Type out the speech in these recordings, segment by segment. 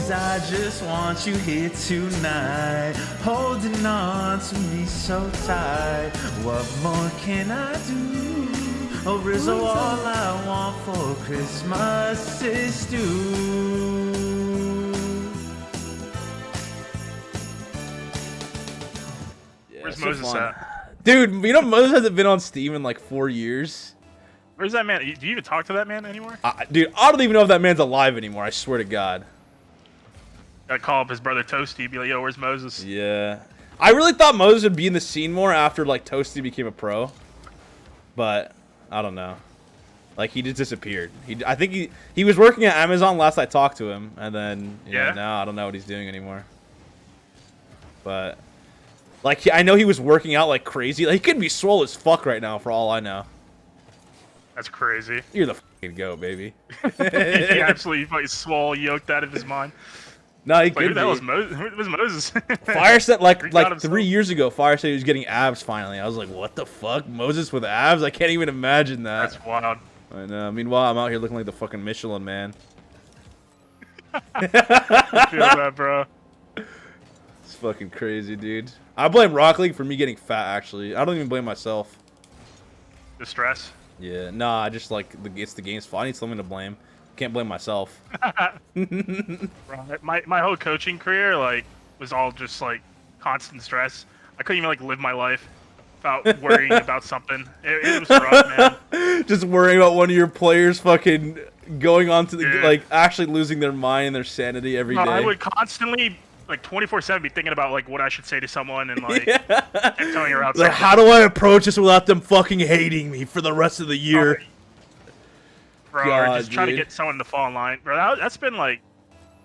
'cause I just want you here tonight, holding on to me so tight. What more can I do? Oh, Rizzo, all I want for Christmas is you. Where's Moses at? Dude, you know Moses hasn't been on Steam in like 4 years. Where's that man? Do you even talk to that man anymore? Dude, I don't even know if that man's alive anymore. I swear to God. Gotta call up his brother Toasty. Be like, yo, where's Moses? Yeah. I really thought Moses would be in the scene more after like Toasty became a pro. But I don't know. Like he just disappeared. I think he was working at Amazon last I talked to him, and then now I don't know what he's doing anymore. But like I know he was working out like crazy. Like, he could be swole as fuck right now for all I know. That's crazy. You're the fucking goat, baby. He absolutely fucking swole, yoked out of his mind. No, he Like, could who the hell be. was Moses? Who was Moses? Fire said like himself. 3 years ago. Fire said he was getting abs finally. I was like, what the fuck, Moses with abs? I can't even imagine that. That's wild. I know. Meanwhile, I'm out here looking like the fucking Michelin Man. I feel that, bro. It's fucking crazy, dude. I blame Rocket League for me getting fat. Actually, I don't even blame myself. The stress. Yeah, nah. I just like it's the game's fault. I need someone to blame. Can't blame myself. Right. My whole coaching career was all just like constant stress. I couldn't even like live my life without worrying about something. It was rough, man. Just worrying about one of your players fucking going on to the like actually losing their mind and their sanity every day. I would constantly like 24/7 be thinking about like what I should say to someone and like telling her out. Like, how do I approach this without them fucking hating me for the rest of the year? Bro, God, or just trying to dude. get someone to fall in line. Bro, that's been like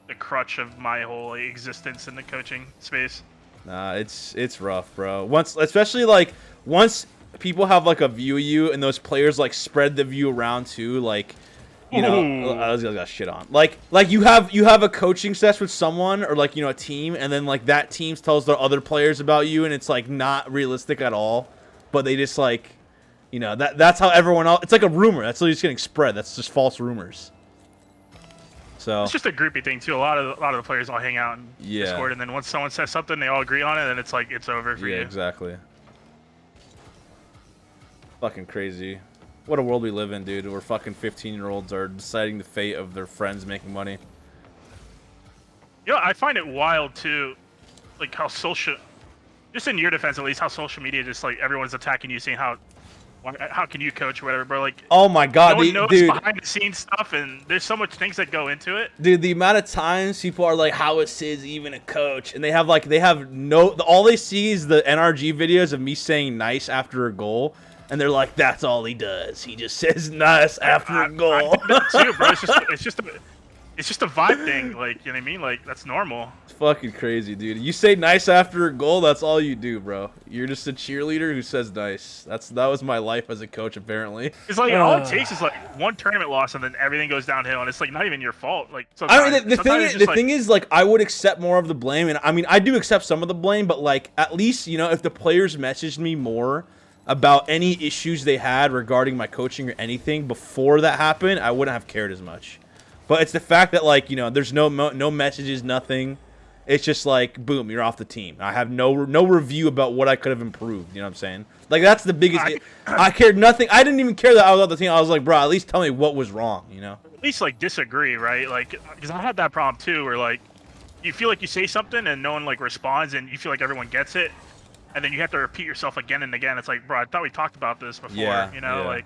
the crutch of my whole existence in the coaching space. Nah, it's rough, bro. Especially like once people have like a view of you and those players like spread the view around too, like you know, I was got shit on. Like you have a coaching session with someone or like a team, and then like that team tells their other players about you, and it's like not realistic at all, but they just like. That's how everyone else. It's like a rumor. That's just getting spread. That's just false rumors. So it's just a groupie thing too. A lot of the players all hang out in Discord, and then once someone says something, they all agree on it, and it's like it's over for you. Yeah, exactly. Fucking crazy. What a world we live in, dude. Where fucking 15-year-olds are deciding the fate of their friends making money. I find it wild too, like how social. Just in your defense, at least, how social media just like everyone's attacking you, saying how can you coach or whatever, bro? Like, oh my god, no one knows dude, behind the scenes stuff, and there's so much things that go into it. Dude, the amount of times people are like, "How is Sizz even a coach?" And they have all they see is the NRG videos of me saying nice after a goal, and they're like, "That's all he does. He just says nice after a goal." I do that too, bro. It's just a vibe thing. Like, you know what I mean? Like, that's normal. It's fucking crazy, dude. You say nice after a goal, that's all you do, bro. You're just a cheerleader who says nice. That was my life as a coach, apparently. It's like all it takes is like one tournament loss, and then everything goes downhill, and it's like not even your fault. Like, I mean, the thing is, like, I would accept more of the blame, and I mean, I do accept some of the blame, but like, at least if the players messaged me more about any issues they had regarding my coaching or anything before that happened, I wouldn't have cared as much. But it's the fact that, like, there's no messages, nothing. It's just like, boom, you're off the team. I have no review about what I could have improved. You know what I'm saying? Like, that's the biggest. I cared nothing. I didn't even care that I was off the team. I was like, bro, at least tell me what was wrong. At least like disagree, right? Like, because I had that problem too, where like you feel like you say something and no one like responds, and you feel like everyone gets it, and then you have to repeat yourself again and again. It's like, bro, I thought we talked about this before. Yeah, like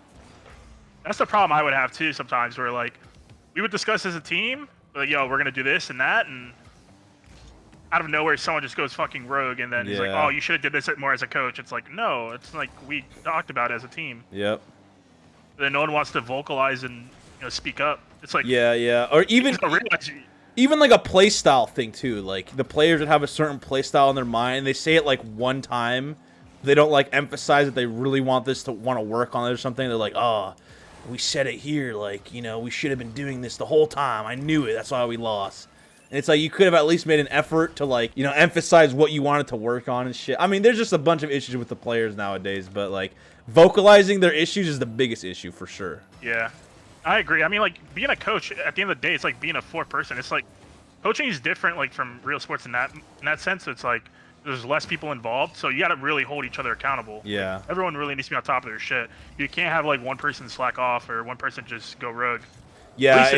that's the problem I would have too sometimes, where like. We would discuss as a team, like, yo, we're going to do this and that, and out of nowhere, someone just goes fucking rogue, and then he's like, oh, you should have did this more as a coach. It's like, no, it's like we talked about it as a team. Yep. Then no one wants to vocalize and speak up. It's like... Yeah. Or even like a play style thing, too. Like, the players that have a certain play style in their mind, they say it, like, one time. They don't, like, emphasize that they really want to work on it or something. They're like, oh... We said it here, like, we should have been doing this the whole time. I knew it. That's why we lost. And it's like, you could have at least made an effort to, like, emphasize what you wanted to work on and shit. I mean, there's just a bunch of issues with the players nowadays, but, like, vocalizing their issues is the biggest issue for sure. Yeah, I agree. I mean, like, being a coach, at the end of the day, it's like being a fourth person. It's like, coaching is different, like from real sports in that sense. It's like there's less people involved, so you got to really hold each other accountable. Yeah. Like, everyone really needs to be on top of their shit. You can't have like one person slack off or one person just go rogue. Yeah,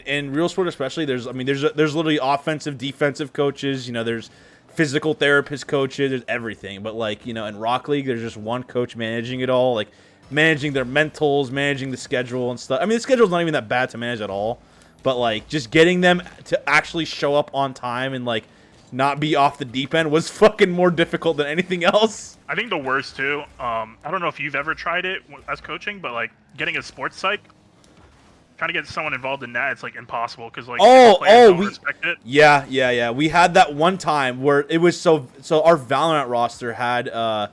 in real sport especially, there's literally offensive, defensive coaches. You know, there's physical therapist coaches. There's everything. But like, you know, in Rock League, there's just one coach managing it all, like managing their mentals, managing the schedule and stuff. I mean, the schedule's not even that bad to manage at all. But like, just getting them to actually show up on time and like not be off the deep end was fucking more difficult than anything else. I think the worst too. I don't know if you've ever tried it as coaching, but like getting a sports psych. Trying to get someone involved in that, it's like impossible because like don't respect it. Yeah. We had that one time where it was so our Valorant roster had an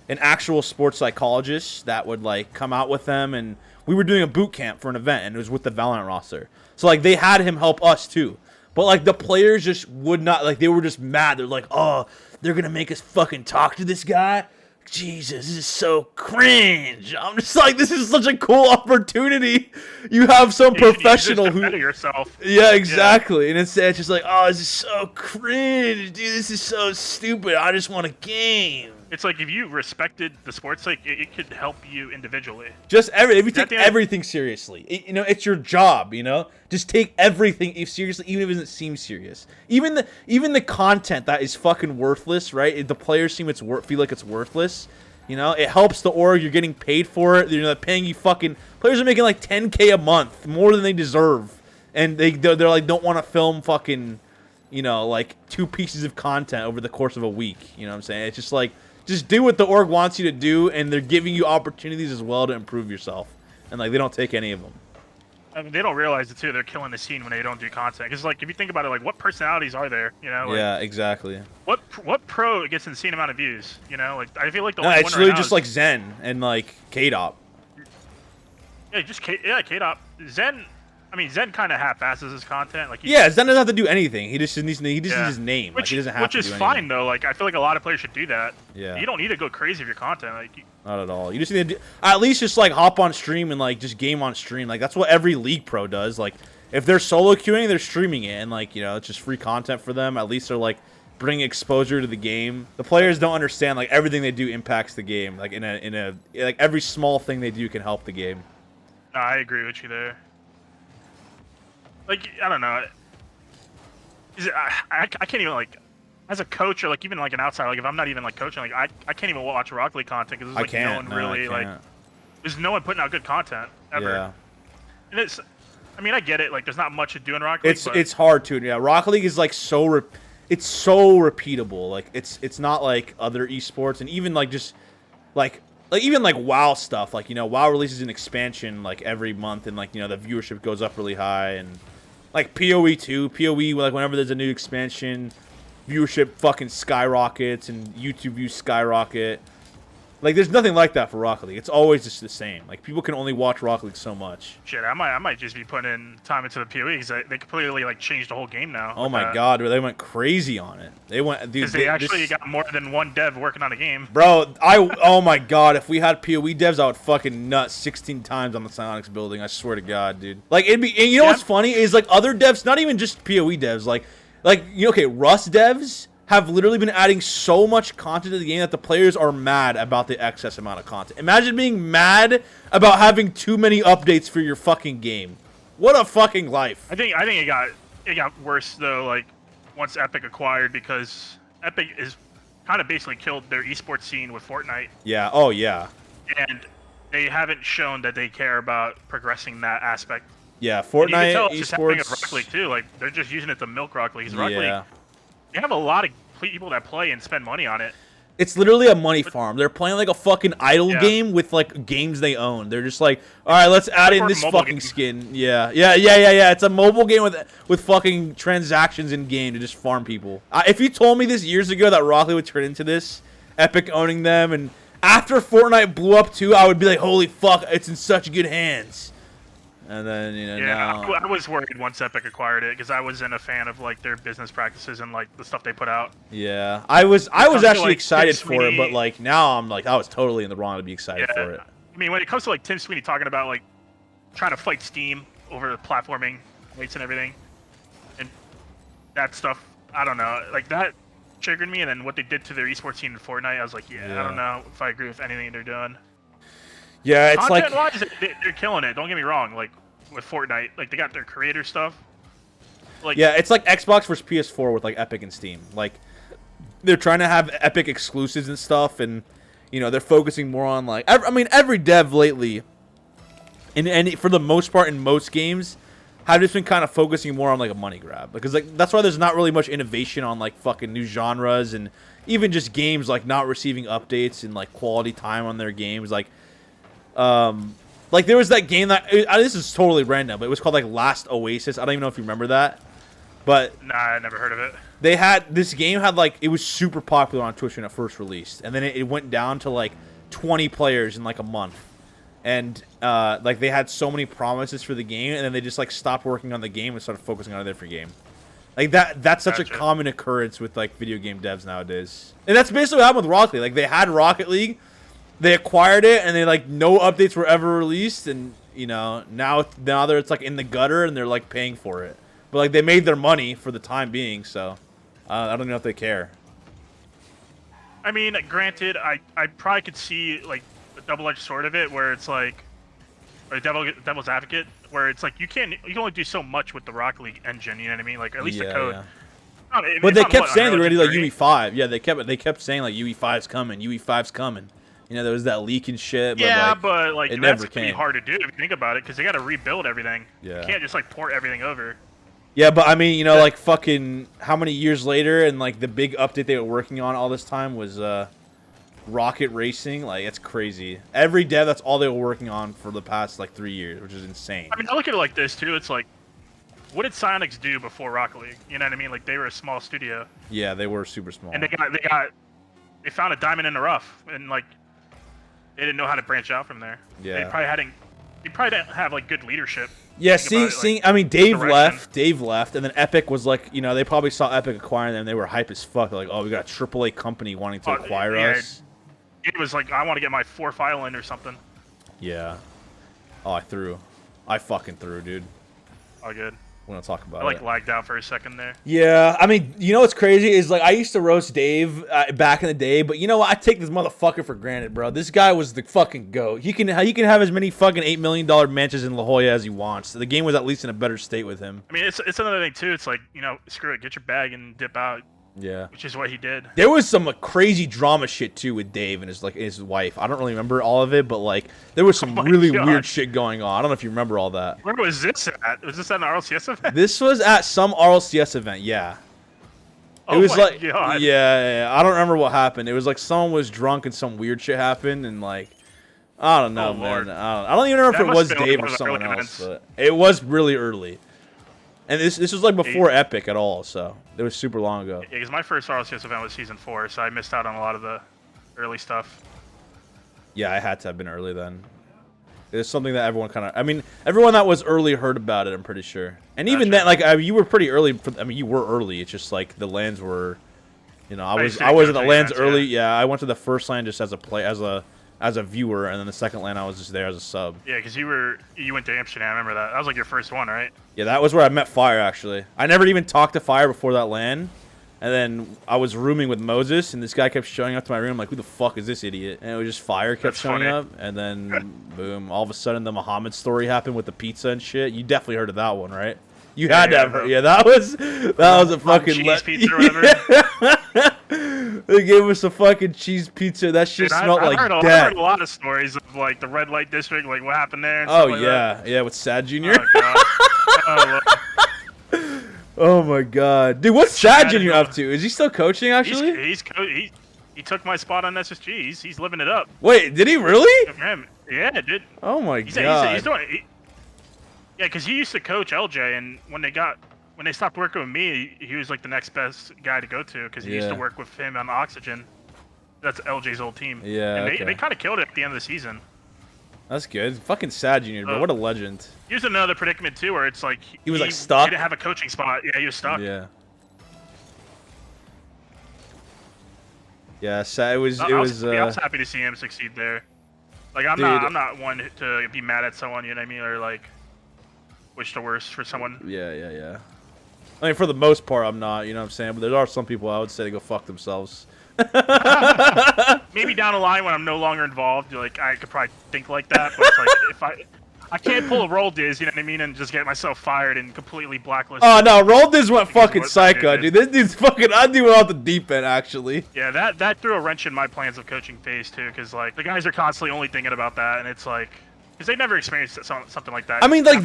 actual sports psychologist that would like come out with them, and we were doing a boot camp for an event, and it was with the Valorant roster. So like they had him help us too, but like the players just would not, like they were just mad. They're like, oh, they're gonna make us fucking talk to this guy. Jesus, this is so cringe. I'm just like, this is such a cool opportunity. You have some professional who yourself. Yeah, exactly. Yeah. And it's just like, oh, this is so cringe, dude. This is so stupid. I just want a game. It's like if you respected the sports, like it could help you individually. Just if you take everything seriously, you know, it's your job. You know, just take everything seriously, even if it doesn't seem serious. Even the content that is fucking worthless, right? The players feel like it's worthless. You know, it helps the org. You're getting paid for it. You know, they're paying you fucking. Players are making like $10K a month, more than they deserve, and they're like don't want to film fucking, you know, like 2 pieces of content over the course of a week. You know what I'm saying? It's just like. Just do what the org wants you to do, and they're giving you opportunities as well to improve yourself. And like they don't take any of them. I mean, they don't realize it too. They're killing the scene when they don't do content. Because like if you think about it, like what personalities are there? You know? Like, yeah, exactly. What pro gets an insane amount of views? You know, like I feel like the no, only it's one really right just like Zen and like K-Dop. Yeah, K-Dop. Zen. I mean, Zen kind of half-asses his content. Like Zen doesn't have to do anything. He just needs his name. He doesn't have to do anything. Which is fine though. Like I feel like a lot of players should do that. Yeah. You don't need to go crazy with your content. Like not at all. You just need to at least just like hop on stream and like just game on stream. Like that's what every league pro does. Like if they're solo queuing, they're streaming it, and like, you know, it's just free content for them. At least they're like bringing exposure to the game. The players don't understand like everything they do impacts the game. Like in a like every small thing they do can help the game. No, I agree with you there. Like, I don't know. I can't even, like, as a coach or, like, even, like, an outsider, like, if I'm not even, like, coaching, like, I can't even watch Rock League content because there's, like, there's no one putting out good content ever. Yeah. And it's, I mean, I get it. Like, there's not much to do in Rock League. It's hard to, yeah. Rock League is, like, it's so repeatable. Like, it's not like other esports, and even, like, just, like even, like, WoW stuff. Like, you know, WoW releases an expansion, like, every month, and, like, you know, the viewership goes up really high, and like PoE too. PoE, like whenever there's a new expansion, viewership fucking skyrockets and YouTube views skyrocket. Like there's nothing like that for Rocket League. It's always just the same. Like people can only watch Rocket League so much. Shit, I might just be putting in time into the PoE because they completely like changed the whole game now. Oh my god, they went crazy on it. They went, dude. Because they actually got more than one dev working on a game. Bro, oh my god, if we had PoE devs, I would fucking nut 16 times on the Psyonix building. I swear to God, dude. Like it'd be, and you know what's funny is like other devs, not even just PoE devs, like you know, okay, Rust devs have literally been adding so much content to the game that the players are mad about the excess amount of content. Imagine being mad about having too many updates for your fucking game. What a fucking life. I think it got worse though, like once Epic acquired, because Epic is kind of basically killed their esports scene with Fortnite. Yeah. Oh yeah. And they haven't shown that they care about progressing that aspect. Yeah, Fortnite, and you can tell it's esports. Just happening at Rock League too. Like they're just using it to milk Rock League. Rock League, they have a lot of people that play and spend money on it. It's literally a money farm. They're playing like a fucking idle game with like games they own. They're just like, all right, let's add in this fucking skin. Yeah. It's a mobile game with fucking transactions in game to just farm people. If you told me this years ago that Rock League would turn into this, Epic owning them, and after Fortnite blew up too, I would be like, holy fuck, it's in such good hands. And then, you know, now I was worried once Epic acquired it because I wasn't a fan of like their business practices and like the stuff they put out. Yeah, I was actually excited for it, but like now I'm like I was totally in the wrong to be excited for it. I mean, when it comes to like Tim Sweeney talking about like trying to fight Steam over the platforming rates and everything, and that stuff, I don't know, like that triggered me. And then what they did to their esports team in Fortnite, I was like, yeah, I don't know if I agree with anything they're doing. Yeah, it's like content-wise, they're killing it. Don't get me wrong. Like with Fortnite, like they got their creator stuff. Like yeah, it's like Xbox versus PS4 with like Epic and Steam. Like they're trying to have Epic exclusives and stuff, and you know they're focusing more on like I mean every dev lately, and for the most part in most games, have just been kind of focusing more on like a money grab because like that's why there's not really much innovation on like fucking new genres and even just games like not receiving updates and like quality time on their games like. Like there was that game that this is totally random, but it was called like Last Oasis. I don't even know if you remember that, but nah, I never heard of it. They had this game had like it was super popular on Twitch when it first released, and then it went down to like 20 players in like a month, and like they had so many promises for the game, and then they just like stopped working on the game and started focusing on a different game. Like that's such a common occurrence with like video game devs nowadays, and that's basically what happened with Rocket League. Like they had Rocket League. They acquired it, and they like no updates were ever released, and you know now they're it's like in the gutter, and they're like paying for it. But like they made their money for the time being, so I don't know if they care. I mean, granted, I probably could see like the double-edged sword of it, where it's like, or devil's advocate, where it's like you can only do so much with the Rocket League engine. You know what I mean? Like at least the code. Yeah. But they kept saying they were gonna do like UE5. Yeah, they kept saying like UE5's coming, UE5's coming. You know, there was that leak and shit. But yeah, like, but like it that's never pretty came. hard to do if you think about it, because they got to rebuild everything. Yeah. You can't just like port everything over. Yeah, but I mean, you know, like fucking how many years later, and like the big update they were working on all this time was Rocket Racing. Like it's crazy. Every dev, that's all they were working on for the past like 3 years, which is insane. I mean, I look at it like this too. It's like, what did Psyonix do before Rocket League? You know what I mean? Like they were a small studio. Yeah, they were super small. And they found a diamond in the rough, and like they didn't know how to branch out from there. Yeah. They probably didn't have like good leadership. Yeah, I mean, Dave left, and then Epic was like, you know, they probably saw Epic acquiring them, and they were hype as fuck. They're like, oh, we got a AAA company wanting to acquire us. It was like, I want to get my 4 file in or something. Yeah. Oh, I fucking threw, dude. All good. We don't talk about I it. lagged out for a second there. Yeah, I mean, you know what's crazy is like I used to roast Dave back in the day, but you know what? I take this motherfucker for granted, bro. This guy was the fucking GOAT. He can have as many fucking $8 million mansions in La Jolla as he wants. The game was at least in a better state with him. I mean, it's another thing too. It's like, you know, screw it, get your bag and dip out. Yeah. Which is what he did. There was some crazy drama shit too with Dave and his wife. I don't really remember all of it, but like there was some really weird shit going on. I don't know if you remember all that. Where was this at? Was this at an RLCS event? This was at some RLCS event, yeah. It was like God. Yeah, I don't remember what happened. It was like someone was drunk and some weird shit happened and like I don't know, man. I don't even remember if it was Dave or someone else, but it was really early. And this was like before Epic at all, so it was super long ago. Yeah, because my first RLCS event was Season 4, so I missed out on a lot of the early stuff. Yeah, I had to have been early then. It was something that everyone kind of... I mean, everyone that was early heard about it, I'm pretty sure. And even then, like, you were pretty early. I mean, you were early. It's just like the lands were... You know, I was at the lands early. Yeah, I went to the first land just as a viewer, and then the second land I was just there as a sub. Yeah, because you went to Amsterdam. I remember that. That was like your first one, right? Yeah, that was where I met Fire, actually. I never even talked to Fire before that land. And then I was rooming with Moses, and this guy kept showing up to my room. I'm like, who the fuck is this idiot? And it was just Fire kept showing up. And then, boom, all of a sudden the Muhammad story happened with the pizza and shit. You definitely heard of that one, right? You had to have heard. Yeah, that was a fucking... cheese pizza or whatever. They gave us a fucking cheese pizza. That shit smelled like death. I heard a lot of stories of like the red light district, like what happened there. And oh stuff yeah, like yeah, with Sad Jr. Oh, oh my god, dude, what's Sad Jr. up to? Is he still coaching? Actually, he took my spot on SSG. He's living it up. Wait, did he really? Yeah, dude. Oh my god. He's doing. Yeah, because he used to coach LJ, and when they stopped working with me, he was like the next best guy to go to because he used to work with him on Oxygen. That's LJ's old team. Yeah, and they kind of killed it at the end of the season. That's good. Fucking Sad Jr., bro. What a legend. He was another predicament too, where it's like he was like stuck. He didn't have a coaching spot. Yeah, he was stuck. Yeah. Yeah, so it was. I was happy to see him succeed there. Like I'm not one to be mad at someone. You know what I mean, or like wish the worst for someone. Yeah. I mean, for the most part, I'm not. You know what I'm saying? But there are some people I would say to go fuck themselves. Maybe down the line when I'm no longer involved, like I could probably think like that. But it's like if I can't pull a roll diz, you know what I mean, and just get myself fired and completely blacklisted. Oh no, roll diz went fucking psycho, dude. This dude's fucking. I do it off the deep end, actually. Yeah, that threw a wrench in my plans of coaching phase too, because like the guys are constantly only thinking about that, and it's like. Because they never experienced something like that. I mean, like,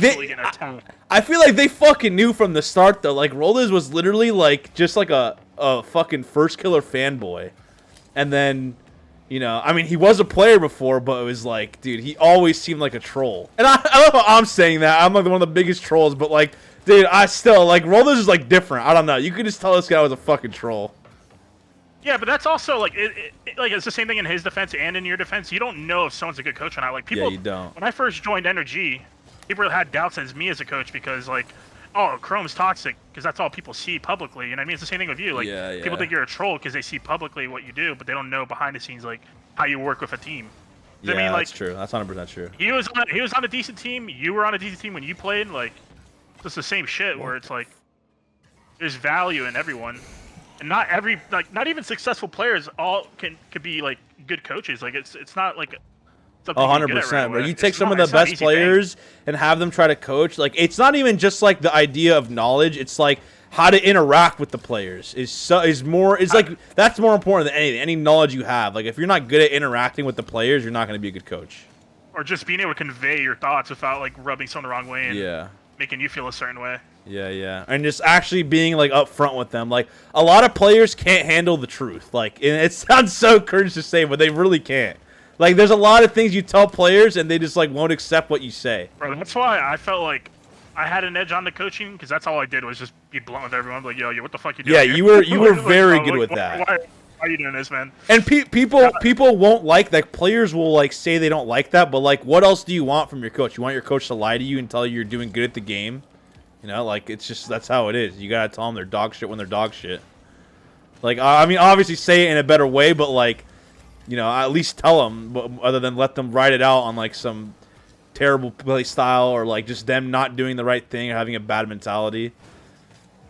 I feel like they fucking knew from the start, though. Like, Roldes was literally, like, just like a fucking First Killer fanboy. And then, you know, I mean, he was a player before, but it was like, dude, he always seemed like a troll. And I don't know how I'm saying that. I'm, like, one of the biggest trolls, but, like, dude, I still, like, Roldes is, like, different. I don't know. You could just tell this guy was a fucking troll. Yeah, but that's also like like it's the same thing in his defense and in your defense. You don't know if someone's a good coach or not. Like people, yeah, you don't. When I first joined Energy, people had doubts as me as a coach because like, oh, Chrome's toxic because that's all people see publicly. You know what I mean? It's the same thing with you. Like people think you're a troll because they see publicly what you do, but they don't know behind the scenes like how you work with a team. Yeah, I mean, like, that's true. That's 100% true. He was on a decent team. You were on a decent team when you played. Like, it's the same shit where it's like there's value in everyone. And not even successful players all could be like good coaches. Like it's not like 100%. But you take some of the best players and have them try to coach. Like it's not even just like the idea of knowledge. It's like how to interact with the players is like that's more important than anything. Any knowledge you have. Like if you're not good at interacting with the players, you're not going to be a good coach. Or just being able to convey your thoughts without like rubbing someone the wrong way and making you feel a certain way. Yeah. And just actually being, like, upfront with them. Like, a lot of players can't handle the truth. Like, and it sounds so cringe to say, but they really can't. Like, there's a lot of things you tell players, and they just, like, won't accept what you say. Bro, that's why I felt like I had an edge on the coaching, because that's all I did was just be blunt with everyone. Like, yo, what the fuck you doing? Yeah, here? you were very good with that. Why are you doing this, man? And people won't like that. Players will, like, say they don't like that, but, like, what else do you want from your coach? You want your coach to lie to you and tell you you're doing good at the game? You know, like, it's just, that's how it is. You gotta tell them they're dog shit when they're dog shit. Like, I mean, obviously say it in a better way, but, like, you know, at least tell them, other than let them write it out on, like, some terrible play style or, like, just them not doing the right thing or having a bad mentality.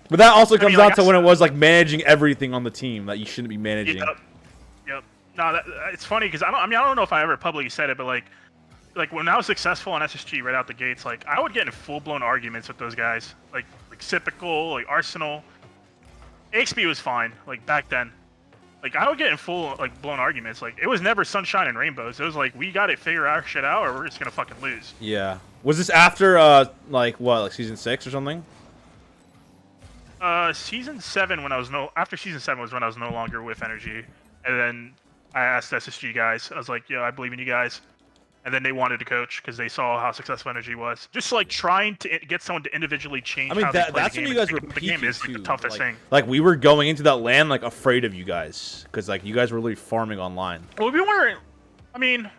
But that also comes down to when it was, like, managing everything on the team that you shouldn't be managing. Yep. No, it's funny, because I don't know if I ever publicly said it, but, like when I was successful on SSG right out the gates, like I would get in full-blown arguments with those guys, like Cypical, like Arsenal. XP was fine, like back then. Like I would get in full blown arguments. Like it was never sunshine and rainbows. It was like we got to figure our shit out, or we're just gonna fucking lose. Yeah. Was this after like season 6 or something? Season 7 after season 7 was when I was no longer with Energy, and then I asked SSG guys. I was like, yo, I believe in you guys. And then they wanted to coach because they saw how successful Energy was. Just like trying to get someone to individually change. I mean, how they play that's the when game. you guys were the game is like the toughest thing. Like we were going into that LAN like afraid of you guys because like you guys were really farming online. Well, we weren't. I mean,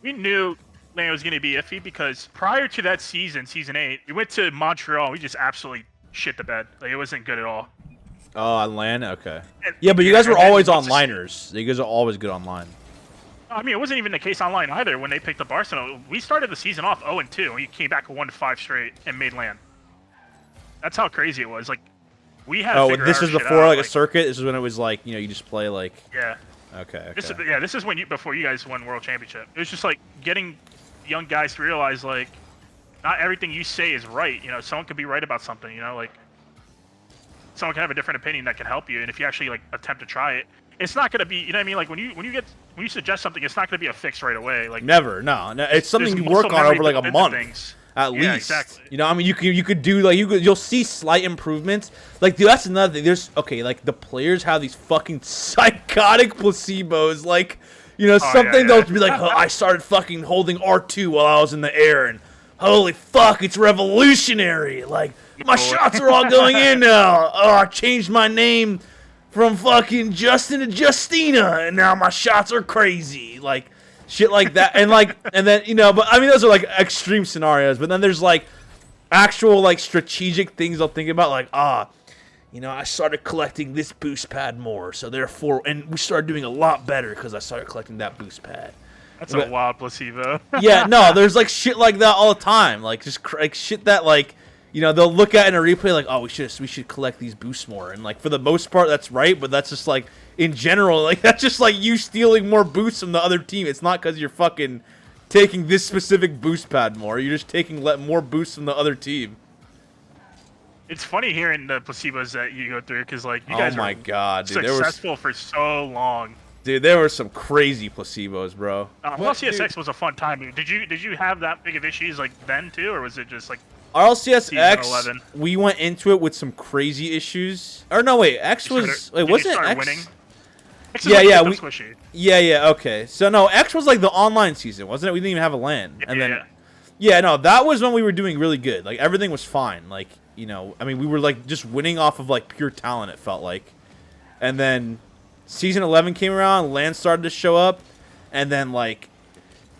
we knew LAN was going to be iffy because prior to that season 8, we went to Montreal. We just absolutely shit the bed. Like it wasn't good at all. Oh, on LAN, okay. Yeah, but you guys were always onliners. You guys are always good online. I mean, it wasn't even the case online either when they picked up Arsenal. We started the season off 0-2, and we came back 1-5 straight and made LAN. That's how crazy it was. Like, we had. Oh, this is before like a circuit. This is when it was like you just play like. Yeah. Okay. This is when before you guys won World Championship. It was just like getting young guys to realize like, not everything you say is right. You know, someone could be right about something. You know, like, someone can have a different opinion that can help you, and if you actually like attempt to try it. It's not gonna be, you know what I mean? Like when you suggest something, it's not gonna be a fix right away. Like never, no. It's something you work on over like a month, at least. Exactly. You know, I mean, you could do like you'll see slight improvements. Like, dude, that's another thing. There's like the players have these fucking psychotic placebos. Like, you know, they'll be like, oh, I started fucking holding R2 while I was in the air, and holy fuck, it's revolutionary. Like my shots are all going in now. Oh, I changed my name from fucking Justin to Justina, and now my shots are crazy, like shit like that, and then but I mean those are like extreme scenarios. But then there's like actual like strategic things I'll think about, like I started collecting this boost pad more, so therefore, and we started doing a lot better because I started collecting that boost pad. That's a wild placebo. Yeah, no, there's like shit like that all the time, like just like shit that like you know, they'll look at it in a replay like, oh, we should collect these boosts more, and like for the most part, that's right. But that's just like in general, like that's just like you stealing more boosts from the other team. It's not because you're fucking taking this specific boost pad more. You're just taking more boosts from the other team. It's funny hearing the placebos that you go through because like you guys oh my god, dude, successful for so long. Dude, there were some crazy placebos, bro. RLCSX was a fun time. Did you have that big of issues like then too, or was it just like RLCSX? We went into it with some crazy issues. Or no, wait, X was wasn't X? Winning? X yeah. Okay, so no, X was like the online season, wasn't it? We didn't even have a LAN, and then no, that was when we were doing really good. Like everything was fine. Like you know, I mean, we were like just winning off of like pure talent. It felt like, and then Season 11 came around, LAN started to show up, and then like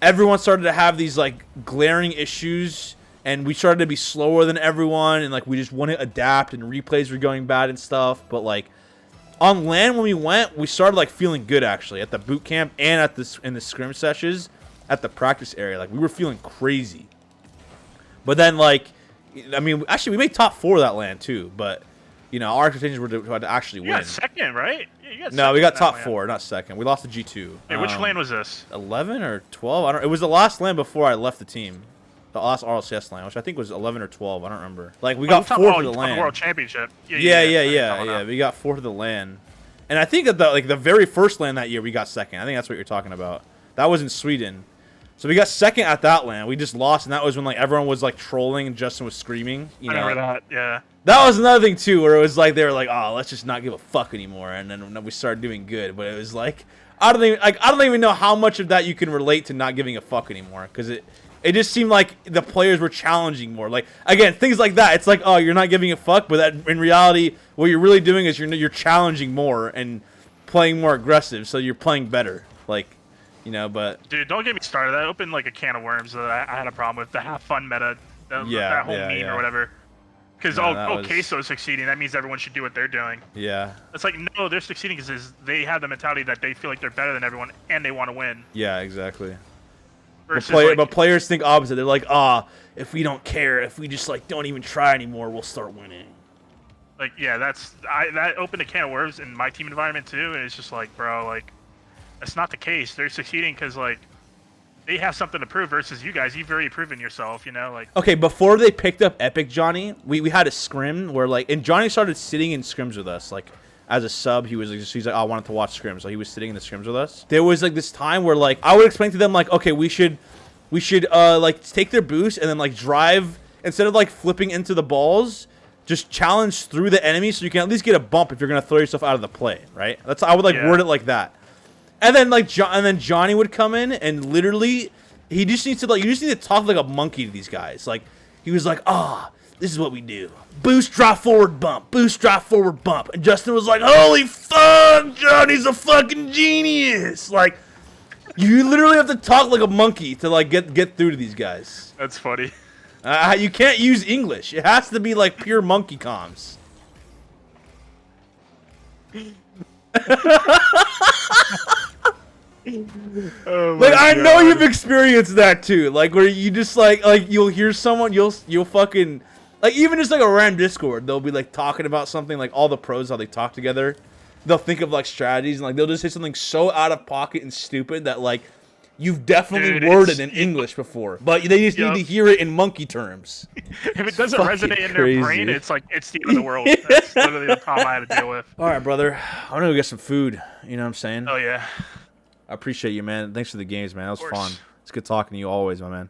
everyone started to have these like glaring issues, and we started to be slower than everyone, and like we just wouldn't adapt, and replays were going bad and stuff. But like on LAN when we went, we started like feeling good actually at the boot camp and at in the scrim sessions at the practice area. Like we were feeling crazy. But then like, I mean, actually we made top 4 that LAN too, but you know our expectations were to actually win. You got second, right? No, we got top 4, not second. We lost to G2. Hey, which LAN was this? 11 or 12? I don't. It was the last LAN before I left the team. The last RLCS LAN, which I think was 11 or 12. I don't remember. Like we got 4 to the LAN. World Championship. Yeah. We got 4 to the LAN, and I think that the very first LAN that year we got second. I think that's what you're talking about. That was in Sweden. So we got second at that LAN. We just lost, and that was when like everyone was like trolling and Justin was screaming. You know? I remember that. Yeah. That was another thing too, where it was like they were like, "Oh, let's just not give a fuck anymore," and then we started doing good. But it was like, I don't even know how much of that you can relate to not giving a fuck anymore, because it just seemed like the players were challenging more. Like again, things like that. It's like, oh, you're not giving a fuck, but that in reality, what you're really doing is you're challenging more and playing more aggressive, so you're playing better. Like, you know, but dude, don't get me started. That opened like a can of worms that I had a problem with. The have fun meta, that whole meme or whatever. Because Queso's succeeding, that means everyone should do what they're doing. Yeah. It's like, no, they're succeeding because they have the mentality that they feel like they're better than everyone and they want to win. Yeah, exactly. But players think opposite. They're like, if we don't care, if we just like don't even try anymore, we'll start winning. Like, yeah, that opened a can of worms in my team environment too, and it's just like, bro, like, that's not the case. They're succeeding because like they have something to prove versus you guys. You've already proven yourself, you know. Like, okay, before they picked up Epic Johnny, we had a scrim where like, and Johnny started sitting in scrims with us, like as a sub. He's like, I wanted to watch scrims, so he was sitting in the scrims with us. There was like this time where like I would explain to them like, okay, we should like take their boost and then like drive instead of like flipping into the balls. Just challenge through the enemy so you can at least get a bump if you're gonna throw yourself out of the play, right? I would like word it like that. And then like Johnny would come in and literally he just needs to like you just need to talk like a monkey to these guys. Like he was like, this is what we do. Boost, drop forward, bump. Boost, drop forward, bump. And Justin was like, holy fuck, Johnny's a fucking genius. Like you literally have to talk like a monkey to like get through to these guys. That's funny. You can't use English. It has to be like pure monkey comms. Like I know you've experienced that too. Like where you just like you'll hear someone, you'll fucking like even just like a random Discord, they'll be like talking about something like all the pros how they talk together. They'll think of like strategies and like they'll just say something so out of pocket and stupid that like you've definitely worded in English before, but they just need to hear it in monkey terms. If it doesn't resonate in their brain, it's like it's the end of the world. That's literally the problem I had to deal with. All right, brother. I'm gonna go get some food. You know what I'm saying? Oh yeah. I appreciate you, man. Thanks for the games, man. That was fun. It's good talking to you always, my man.